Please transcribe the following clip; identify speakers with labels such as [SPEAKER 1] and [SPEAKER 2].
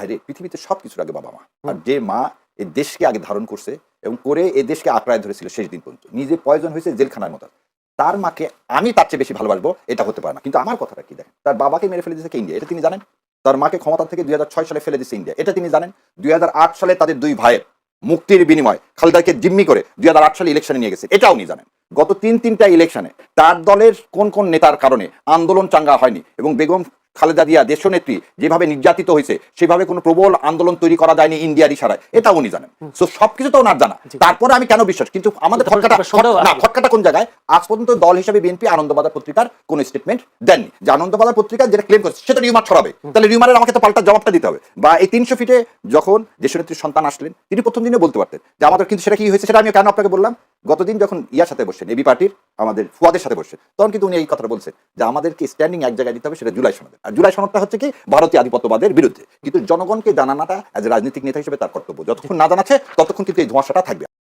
[SPEAKER 1] ভাইরে পৃথিবীতে সবকিছুর আগে বাবা মা। আর যে মা এই দেশকে আগে ধারণ করছে এবং করে এই দেশকে আঁকড়ায় ধরেছিল শেষ দিন পর্যন্ত, নিজে পয়জন হয়েছে জেলখানার মতো, তার মাকে আমি তার চেয়ে বেশি ভালোবাসবো এটা হতে পারে না। কিন্তু আমার কথাটা কি দেখেন, তার বাবাকে মেরে ফেলে দিয়েছে ইন্ডিয়া, এটা তিনি জানেন। তার মাকে ক্ষমতা থেকে 2006 সালে ফেলে দিয়েছে ইন্ডিয়া, এটা তিনি জানেন। 2008 সালে তাদের দুই ভাইয়ের মুক্তির বিনিময় খালেদাকে জিম্মি করে 2008 সালে ইলেকশনে নিয়ে গেছে, এটাও উনি জানেন। গত তিনটা ইলেকশনে তার দলের কোন কোন নেতার কারণে আন্দোলন চাঙ্গা হয়নি এবং বেগম খালেদা জিয়া দেশনেত্রী যেভাবে নির্যাতিত হয়েছে সেভাবে কোনো প্রবল আন্দোলন তৈরি করা যায়নি ইন্ডিয়ার ইশারায়, এটাও উনি জানেন। সো সবকিছু তো ওনার জানা, তারপরে আমি কেন বিশ্বাস। কিন্তু আমাদের খটকাটা কোন জায়গায়, আজ পর্যন্ত দল হিসেবে বিএনপি আনন্দবাজার পত্রিকার কোন স্টেটমেন্ট দেননি যে আনন্দবাজার পত্রিকা যেটা ক্লেম করছে সেটা রিউমার ছড়াবে, তাহলে রিউমারের আমাকে তো পাল্টা জবাবটা দিতে হবে। বা এই 300 ফিটে যখন দেশনেত্রীর সন্তান আসলেন তিনি প্রথম দিনে বলতে পারতেন যে আমাদের, কিন্তু সেটা কি হয়েছে সেটা আমি কেন আপনাকে বললাম। গতদিন যখন ইয়ার সাথে বসছেন এবি পার্টির আমাদের ফুয়াদের সাথে বসছেন, তখন কিন্তু উনি এই কথাটা বলছেন যে আমাদেরকে স্ট্যান্ডিং এক জায়গায় দিতে হবে, সেটা জুলাই সনদ। আর জুলাই সনদটা হচ্ছে কি ভারতীয় আধিপত্যবাদের বিরুদ্ধে। কিন্তু জনগণকে জানানোটা এজ রাজনৈতিক নেতা হিসেবে তার কর্তব্য, যতক্ষণ না জানাচ্ছে ততক্ষণ কিন্তু এই ধোঁয়াশাটা থাকবে।